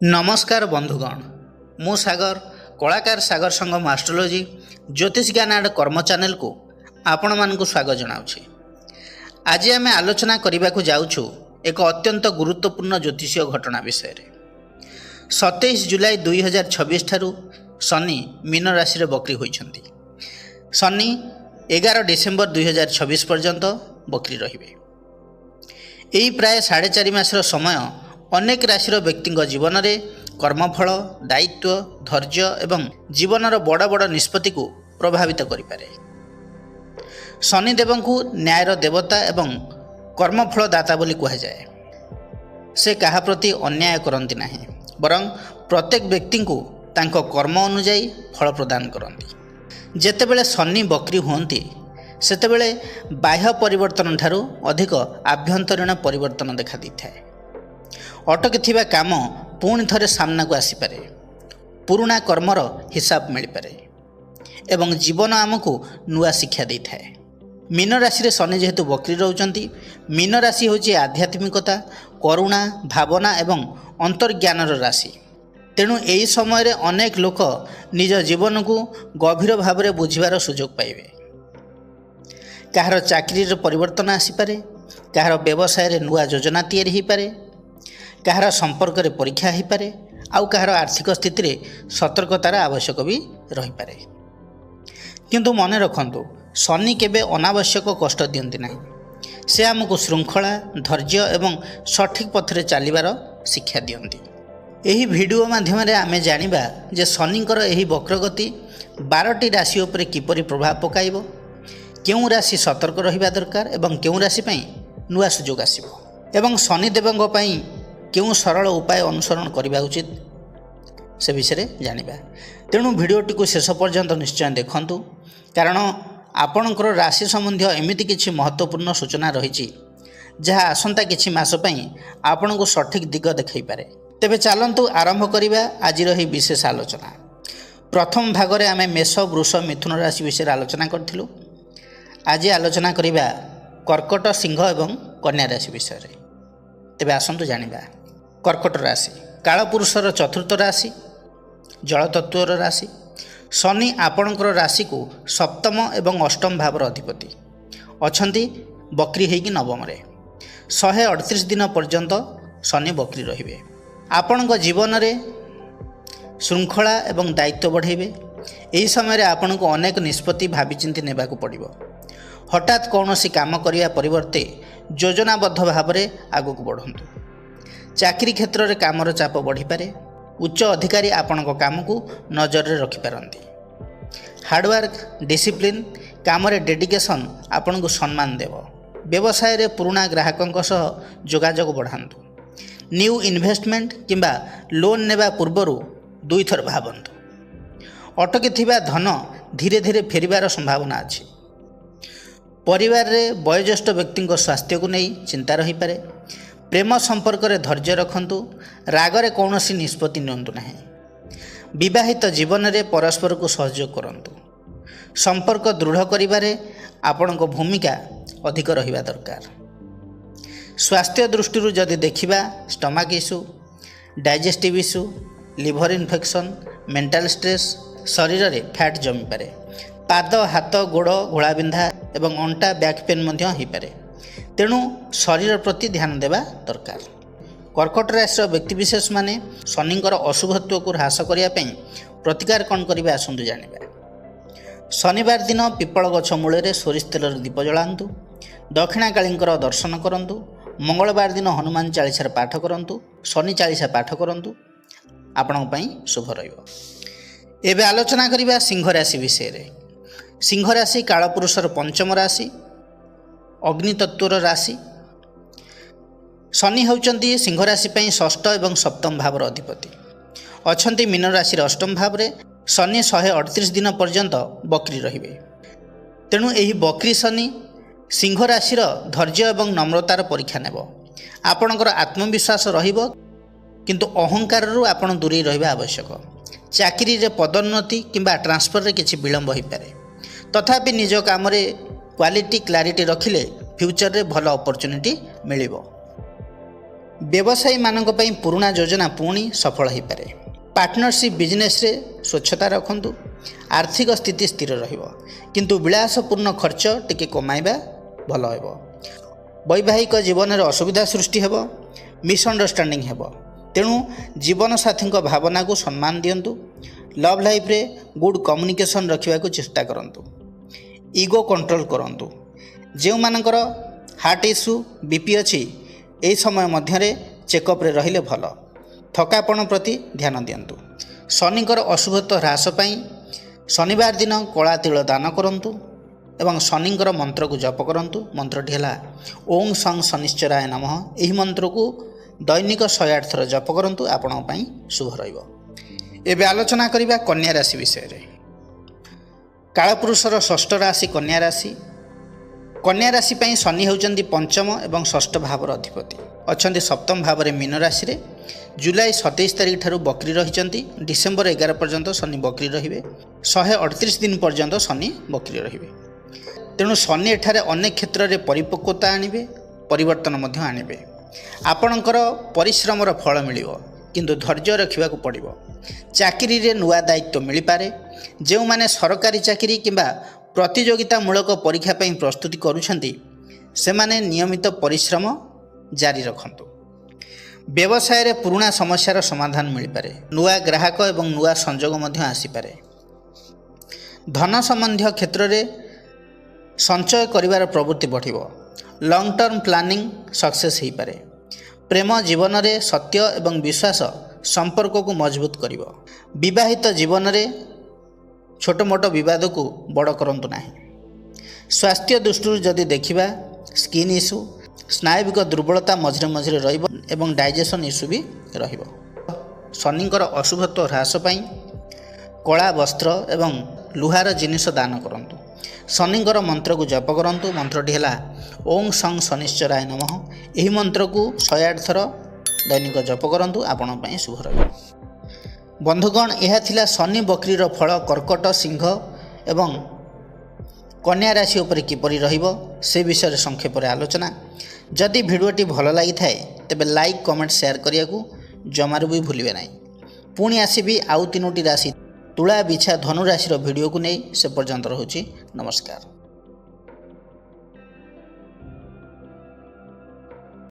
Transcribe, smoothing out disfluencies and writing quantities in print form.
नमस्कार बंधुगण मु सागर कलाकार सागर संगम एस्ट्रोलॉजी ज्योतिष ज्ञान एंड कर्म चैनल को आपण मानकु स्वागत जनाउछि। आज आम आलोचना करने को जाउछु एक अत्यंत गुरुत्वपूर्ण ज्योतिषीय घटना विषय रे। 27 जुलाई 2026 ठारू शनि मीन राशि रे बकरी होइछंती। शनि 11 डिसेम्बर 2026 पर्यंत बकरी रहिबे। एही प्राय 4.5 मासर समय अनेक राशि व्यक्ति जीवन में कर्मफल दायित्व धैर्य एवं जीवनर बड़ बड़ निष्पत्ति को प्रभावित करें। शनिदेव को न्यायर देवता एवं कर्मफल दाता बोली कहा जाए। से कहा प्रति अन्याय करती नहीं बरं प्रत्येक व्यक्ति को तांको कर्म अनुजाई फल प्रदान करती। जेतेबेले शनि बकरी होती सेतेबेले बाह्य परिवर्तन ठारू अधिक आभ्यंतरीण परिवर्तन देखा देता। अटकी थिबा काम पुणी थरे सामना को आसीपारे, पुराणा कर्मर हिसाब मिल पारे एवं जीवन आमको नुआ शिक्षा दे थाए। मीन राशि रे शनि जेहेतु बकरी रोचंती, मीन राशि होची आध्यात्मिकता करुणा भावना एवं अंतर्ज्ञानर राशि। तेणु यही समय रे अनेक लोक निज जीवन को गभीर भाव में बुझिबार सुजोग पाइबे। कहार चाकरी परिवर्तन आसीपारे, कहार व्यवसाय रे नुआ योजना तैयारी हो पारे, कहार संपर्क रे परीक्षा हो पारे, आउ कहार आर्थिक स्थिति रे सतर्कतार आवश्यक भी रही पारे। किंतु मन रखंतु शनि केबे अनावश्यक कष्ट दियंती नहीं। से आमको श्रृंखला धैर्य एवं सठिक पथरे चलिबार शिक्षा दियंती। एही वीडियो माध्यम आमे जानिबा जे शनिकर एही वक्रगति 12टी राशि उपरे किपरि प्रभाव पकाइबो, केउं राशि सतर्क रहिबा दरकार एवं केउं राशि पई नुआ सुजोग आसीबो एवं शनिदेवଙ୍କ पई केउं सरल उपाय अनुसरण करबा उचित से विषय जानिबा। तेणु भिडियोटी को शेष पर्यंत निश्चय देखंतु, कारण आपणकर राशि संबंधी एमिति किछि महत्वपूर्ण सूचना रही जहाँ आसंता किछि मास पई आपणको सठिक दिग देखै पारे। तेबे चलंतु आरंभ करिबा आजिर ही विशेष आलोचना। प्रथम भाग रे आमे मेष वृष मिथुन राशि विषय आलोचना करथिलु। आज आलोचना करिबा कर्कट सिंह एवं कन्या राशि विषय रे। तेबे आसंतु जानिबा। कर्कट राशि कालपुरुषर चतुर्थ राशि, जल तत्वर राशि। शनि आपणकर राशि को सप्तम एवं अष्टम भावर अधिपति अछंती बकरी होगी नवम रे। 138 दिन पर्यंत शनि बकरी रहिबे। आपणक जीवन रे श्रृंखला एवं दायित्व बढ़ेबे। एही समय रे आपणको अनेक निष्पत्ति भावी चिंती नेबाकू पड़िबो। हठात कौनसी काम करिया परिवर्ते योजनाबद्ध भाव में आगक बढ़ंतु। चाकरी क्षेत्र में कामर चाप बढ़ी पारे। उच्च अधिकारी आपणको काम को नजर रे रखि पारंती। हार्डवर्क डिसिप्लिन काम रे डेडिकेशन आपन को सम्मान देव। व्यवसाय रे पुराना ग्राहकों सह जोगाजोग बढ़ांतु। न्यू इन्वेस्टमेंट किंबा लोन नेबा पूर्वरु दुई थर भावंतु। अटकी थिबा धन धीरे धीरे फेरिबार संभावना अछि। परिवार रे वयोज्येष्ठ व्यक्ति स्वास्थ्य को नहीं चिंता रही पारे। प्रेम संपर्क रे धैर्य रखंतु। रागरे कौनसी निष्पत्ति नियंतु नहीं। विवाहित जीवन रे परस्पर को सहयोग करंतु। संपर्क दृढ़ करिबारे आपणको भूमिका अधिक रहिबा दरकार। स्वास्थ्य दृष्टि जदि देखिबा stomach issue, digestive issue, liver infection, mental stress, शरीर रे फैट जमी पारे। पाद हाथ गोड़ घोड़ाबिंधा एवं अंटा बैक पेन मध्य हो पारे। तेणु शरीर प्रति ध्यान देवा दरकार। कर्कट राशि व्यक्तिविशेष माने शनिंकर अशुभत्व को ह्रास करने प्रतिकार कौन करिबा आसंतु जानिबा। शनिवार दिन पिपल गछ मूल सोरिष तेल दीप जलांतु। दक्षिणाकालींकर दर्शन करंतु। मंगलवार दिन हनुमान चालीसार पाठ करंतु। शनि चालीसा पाठ करंतु। आपणक पई शुभ रहिबो। एबे आलोचना करिबा सिंह राशि विषय रे। सिंह राशि कालपुरुषर पंचम राशि, अग्नि तत्वर राशि। शनि होउचंती सिंह राशि पई षष्ठ एवं सप्तम भावर अधिपति अछंती मीन राशि अष्टम भाव रे। शनि 138 दिन पर्यंत बकरी रहिबे। तेणु एही बकरी शनि सिंह राशि धैर्य एवं नम्रतार परीक्षा नेब। आपणकर आत्मविश्वास रहिबो, किंतु अहंकार रु आपण दूरी रहिबा आवश्यक। चाकरी रे पदोन्नति किंबा ट्रांसफर रे किछि विलंब होई पारे। तथापि निज काम रे क्वालिटी क्लारिटी रखिले फ्यूचर रे भल अपॉर्चुनिटी मिलिबो। ବ୍ୟବସାୟୀମାନଙ୍କ ପାଇଁ ପୁରୁଣା ଯୋଜନା ପୁଣି ସଫଳ ହୋଇପାରେ। ପାର୍ଟନରସିପ୍ ବିଜନେସ୍ରେ ସ୍ୱଚ୍ଛତା ରଖନ୍ତୁ। ଆର୍ଥିକ ସ୍ଥିତି ସ୍ଥିର ରହିବ, କିନ୍ତୁ ବିଳାସପୂର୍ଣ୍ଣ ଖର୍ଚ୍ଚ ଟିକେ କମାଇବା ଭଲ ହେବ। ବୈବାହିକ ଜୀବନରେ ଅସୁବିଧା ସୃଷ୍ଟି ହେବ, ମିସ୍ଅଣ୍ଡରଷ୍ଟାଣ୍ଡିଂ ହେବ। ତେଣୁ ଜୀବନସାଥୀଙ୍କ ଭାବନାକୁ ସମ୍ମାନ ଦିଅନ୍ତୁ। ଲଭ୍ ଲାଇଫ୍ରେ ଗୁଡ୍ କମ୍ୟୁନିକେସନ୍ ରଖିବାକୁ ଚେଷ୍ଟା କରନ୍ତୁ। ଇଗୋ କଣ୍ଟ୍ରୋଲ କରନ୍ତୁ। ଯେଉଁମାନଙ୍କର ହାର୍ଟ ଇସ୍ୟୁ ବିପି ଅଛି ଏହି ସମୟ ମଧ୍ୟରେ ଚେକଅପ୍ରେ ରହିଲେ ଭଲ। ଥକାପଣ ପ୍ରତି ଧ୍ୟାନ ଦିଅନ୍ତୁ। ଶନିଙ୍କର ଅଶୁଭତ୍ୱ ହ୍ରାସ ପାଇଁ ଶନିବାର ଦିନ କଳା ତିଳ ଦାନ କରନ୍ତୁ ଏବଂ ଶନିଙ୍କର ମନ୍ତ୍ରକୁ ଜପ କରନ୍ତୁ। ମନ୍ତ୍ରଟି ହେଲା ଓଂ ସଂ ଶନିଶ୍ଚରାୟ ନମଃ। ଏହି ମନ୍ତ୍ରକୁ ଦୈନିକ 108 ଥର ଜପ କରନ୍ତୁ, ଆପଣଙ୍କ ପାଇଁ ଶୁଭ ରହିବ। ଏବେ ଆଲୋଚନା କରିବା କନ୍ୟା ରାଶି ବିଷୟରେ। କାଳପୁରୁଷର ଷଷ୍ଠ ରାଶି କନ୍ୟା ରାଶି। କନ୍ୟା ରାଶି ପାଇଁ ଶନି ହେଉଛନ୍ତି ପଞ୍ଚମ ଏବଂ ଷଷ୍ଠ ଭାବର ଅଧିପତି। ଅଛନ୍ତି ସପ୍ତମ ଭାବରେ ମୀନ ରାଶିରେ। ଜୁଲାଇ 27 ତାରିଖ ଠାରୁ ବକ୍ରି ରହିଛନ୍ତି। ଡିସେମ୍ବର 11 ପର୍ଯ୍ୟନ୍ତ ଶନି ବକ୍ରି ରହିବେ। 138 ଦିନ ପର୍ଯ୍ୟନ୍ତ ଶନି ବକ୍ରି ରହିବେ। ତେଣୁ ଶନି ଏଠାରେ ଅନେକ କ୍ଷେତ୍ରରେ ପରିପକ୍ୱତା ଆଣିବେ, ପରିବର୍ତ୍ତନ ମଧ୍ୟ ଆଣିବେ। ଆପଣଙ୍କର ପରିଶ୍ରମର ଫଳ ମିଳିବ, କିନ୍ତୁ ଧୈର୍ଯ୍ୟ ରଖିବାକୁ ପଡ଼ିବ। ଚାକିରିରେ ନୂଆ ଦାୟିତ୍ୱ ମିଳିପାରେ। ଯେଉଁମାନେ ସରକାରୀ ଚାକିରି କିମ୍ବା ପ୍ରତିଯୋଗିତାମୂଳକ ପରୀକ୍ଷା ପାଇଁ ପ୍ରସ୍ତୁତି କରୁଛନ୍ତି, ସେମାନେ ନିୟମିତ ପରିଶ୍ରମ ଜାରି ରଖନ୍ତୁ। ବ୍ୟବସାୟରେ ପୁରୁଣା ସମସ୍ୟାର ସମାଧାନ ମିଳିପାରେ। ନୂଆ ଗ୍ରାହକ ଏବଂ ନୂଆ ସଂଯୋଗ ମଧ୍ୟ ଆସିପାରେ। ଧନ ସମ୍ବନ୍ଧୀୟ କ୍ଷେତ୍ରରେ ସଞ୍ଚୟ କରିବାର ପ୍ରବୃତ୍ତି ବଢ଼ିବ। ଲଙ୍ଗ୍ ଟର୍ମ ପ୍ଲାନିଂ ସକ୍ସେସ୍ ହୋଇପାରେ। ପ୍ରେମ ଜୀବନରେ ସତ୍ୟ ଏବଂ ବିଶ୍ୱାସ ସମ୍ପର୍କକୁ ମଜବୁତ କରିବ। ବିବାହିତ ଜୀବନରେ ଛୋଟ ମୋଟ ବିବାଦକୁ ବଡ଼ କରନ୍ତୁ ନାହିଁ। ସ୍ୱାସ୍ଥ୍ୟ ଦୃଷ୍ଟିରୁ ଯଦି ଦେଖିବା, ସ୍କିନ୍ ଇସ୍ୟୁ, ସ୍ନାୟୁବିକ ଦୁର୍ବଳତା ମଝିରେ ମଝିରେ ରହିବ ଏବଂ ଡାଇଜେସନ୍ ଇସ୍ୟୁ ବି ରହିବ। ଶନିଙ୍କର ଅଶୁଭତ୍ୱ ହ୍ରାସ ପାଇଁ କଳା ବସ୍ତ୍ର ଏବଂ ଲୁହାର ଜିନିଷ ଦାନ କରନ୍ତୁ। ଶନିଙ୍କର ମନ୍ତ୍ରକୁ ଜପ କରନ୍ତୁ। ମନ୍ତ୍ରଟି ହେଲା ଓଂ ସଂ ଶନିଶ୍ଚରାୟ ନମଃ। ଏହି ମନ୍ତ୍ରକୁ 108 ଥର ଦୈନିକ ଜପ କରନ୍ତୁ, ଆପଣଙ୍କ ପାଇଁ ଶୁଭ ରହିବ। ବନ୍ଧୁଗଣ, ଏହା ଥିଲା ଶନି ବକ୍ରିର ଫଳ କର୍କଟ, ସିଂହ ଏବଂ କନ୍ୟା ରାଶି ଉପରେ କିପରି ରହିବ ସେ ବିଷୟରେ ସଂକ୍ଷେପରେ ଆଲୋଚନା। ଯଦି ଭିଡ଼ିଓଟି ଭଲ ଲାଗିଥାଏ ତେବେ ଲାଇକ୍, କମେଣ୍ଟ, ସେୟାର କରିବାକୁ ଜମାରୁ ବି ଭୁଲିବେ ନାହିଁ। ପୁଣି ଆସିବି ଆଉ 3ଟି ରାଶି ତୁଳା, ବିଛା, ଧନୁ ରାଶିର ଭିଡ଼ିଓକୁ ନେଇ। ସେ ପର୍ଯ୍ୟନ୍ତ ରହୁଛି ନମସ୍କାର।